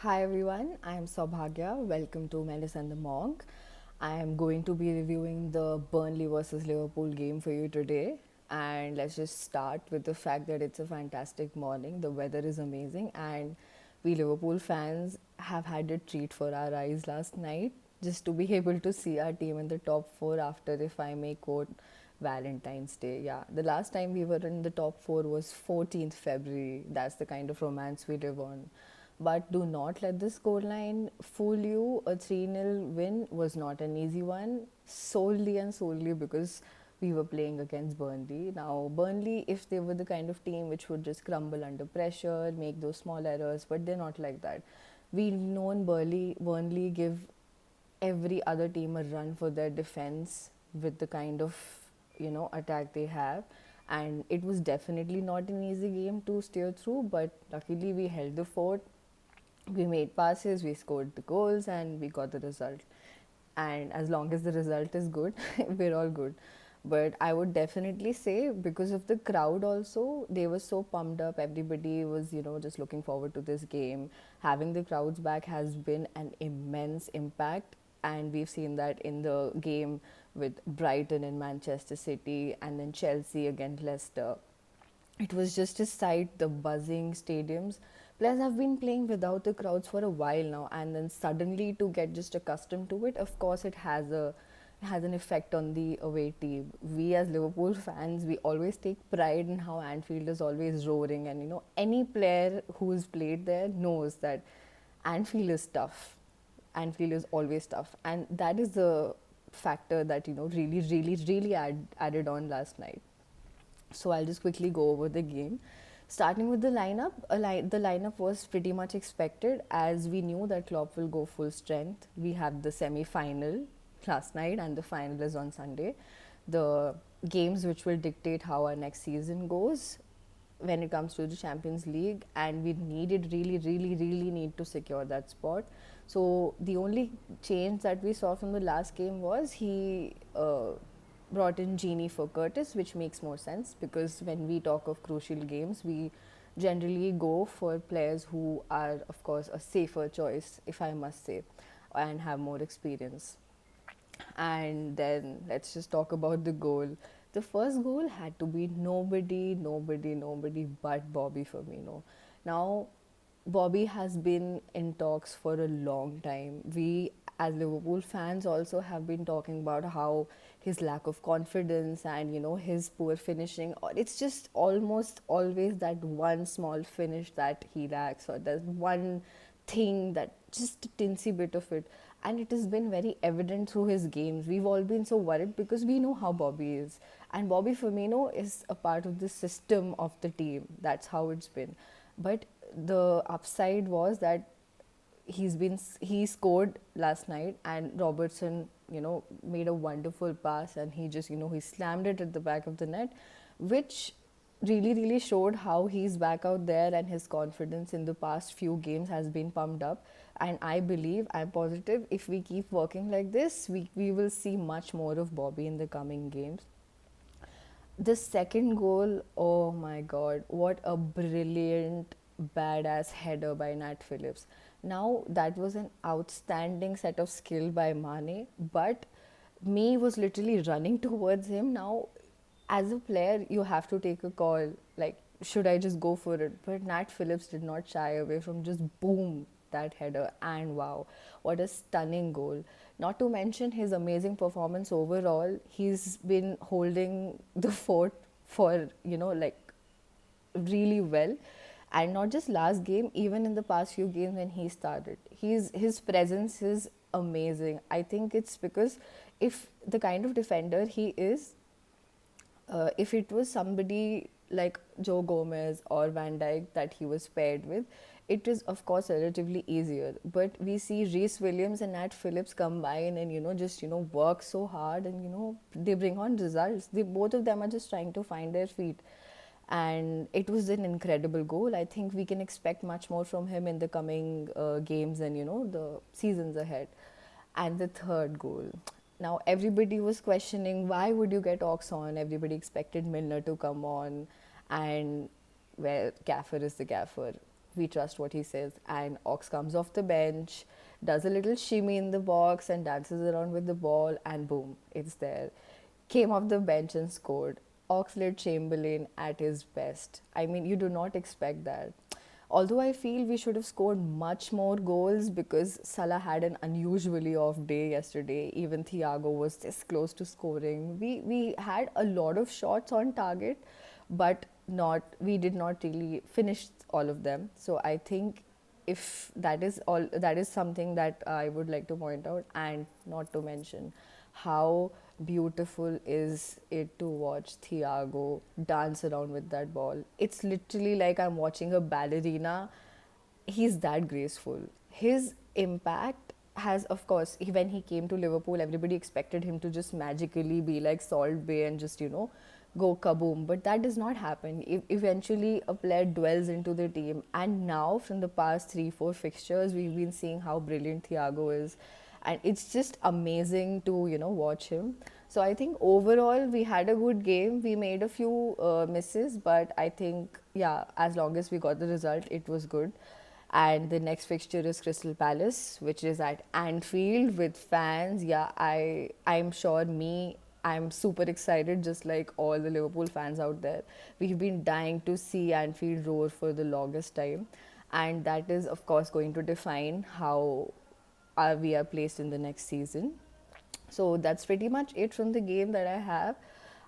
Hi everyone, I am Saubhagya. Welcome to Menace the Monk. I am going to be reviewing the Burnley versus Liverpool game for you today. And let's just start with the fact that it's a fantastic morning. The weather is amazing, and we Liverpool fans have had a treat for our eyes last night just to be able to see our team in the top four after, if I may quote, Valentine's Day. Yeah, the last time we were in the top four was 14th February. That's the kind of romance we live on. But do not let the scoreline fool you. A 3-0 win was not an easy one, solely and solely because we were playing against Burnley. Now, Burnley, if they were the kind of team which would just crumble under pressure, make those small errors, but they're not like that. We've known Burnley give every other team a run for their defense with the kind of attack they have, and it was definitely not an easy game to steer through, but luckily we held the fort. We made passes, we scored the goals, and we got the result. And as long as the result is good, we're all good. But I would definitely say, because of the crowd also, they were so pumped up. Everybody was, just looking forward to this game. Having the crowds back has been an immense impact, and we've seen that in the game with Brighton and Manchester City, and then Chelsea against Leicester. It was just a sight, the buzzing stadiums. Plus, I've been playing without the crowds for a while now, and then suddenly to get just accustomed to it, of course, it has an effect on the away team. We as Liverpool fans, we always take pride in how Anfield is always roaring, and any player who's played there knows that Anfield is tough. Anfield is always tough, and that is the factor that really, really, really added on last night. So I'll just quickly go over the game. Starting with the lineup, the lineup was pretty much expected as we knew that Klopp will go full strength. We have the semi-final last night and the final is on Sunday. The games which will dictate how our next season goes when it comes to the Champions League, and we needed really, really, really need to secure that spot. So the only change that we saw from the last game was he brought in Genie for Curtis, which makes more sense because when we talk of crucial games, we generally go for players who are, of course, a safer choice, if I must say, and have more experience. And then let's just talk about the goal. The first goal had to be nobody but Bobby Firmino. Now, Bobby has been in talks for a long time. We, as Liverpool fans, also have been talking about how his lack of confidence and his poor finishing, or it's just almost always that one small finish that he lacks, or there's one thing that just a tinsy bit of it, and it has been very evident through his games. We've all been so worried because we know how Bobby is, and Bobby Firmino is a part of the system of the team. That's how it's been. But the upside was that he scored last night, and Robertson made a wonderful pass, and he just he slammed it at the back of the net, which really showed how he's back out there, and his confidence in the past few games has been pumped up. And I'm positive, if we keep working like this, we will see much more of Bobby in the coming games. The second goal, oh my god, what a brilliant, badass header by Nat Phillips. Now, that was an outstanding set of skill by Mane, but me was literally running towards him. Now, as a player, you have to take a call like, should I just go for it? But Nat Phillips did not shy away from just boom, that header, and wow, what a stunning goal. Not to mention his amazing performance overall. He's been holding the fort for, really well. And not just last game, even in the past few games when he started. His presence is amazing. I think it's because if the kind of defender he is, if it was somebody like Joe Gomez or Van Dijk that he was paired with, it is of course relatively easier. But we see Reece Williams and Nat Phillips combine and just work so hard, and they bring on results. They, both of them are just trying to find their feet, and it was an incredible goal. I think we can expect much more from him in the coming games and the seasons ahead. And the third goal. Now everybody was questioning, why would you get Ox on? Everybody expected Milner to come on, and well, Gaffer is the Gaffer. we trust what he says. And Ox comes off the bench, does a little shimmy in the box and dances around with the ball, and boom, it's there. Came off the bench and scored. Oxlade Chamberlain at his best. I mean, you do not expect that. Although I feel we should have scored much more goals because Salah had an unusually off day yesterday. Even Thiago was this close to scoring. We had a lot of shots on target, but not we did not really finish all of them. So I think if that is all, that is something that I would like to point out, and not to mention how beautiful is it to watch Thiago dance around with that ball. It's literally like I'm watching a ballerina. He's that graceful. His impact has, of course, when he came to Liverpool, everybody expected him to just magically be like Salt Bay and just, go kaboom. But that does not happen. Eventually, a player dwells into the team. And now, from the past 3, 4 fixtures, we've been seeing how brilliant Thiago is. And it's just amazing to, watch him. So I think overall, we had a good game. We made a few misses, but I think, yeah, as long as we got the result, it was good. And the next fixture is Crystal Palace, which is at Anfield with fans. Yeah, I'm sure I'm super excited, just like all the Liverpool fans out there. We've been dying to see Anfield roar for the longest time, and that is, of course, going to define how we are placed in the next season. So that's pretty much it from the game that I have.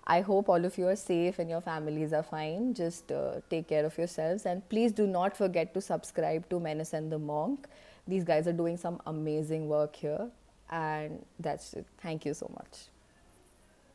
I hope all of you are safe and your families are fine. Just take care of yourselves, and please do not forget to subscribe to Menace and the Monk. These guys are doing some amazing work here, and that's it. Thank you so much.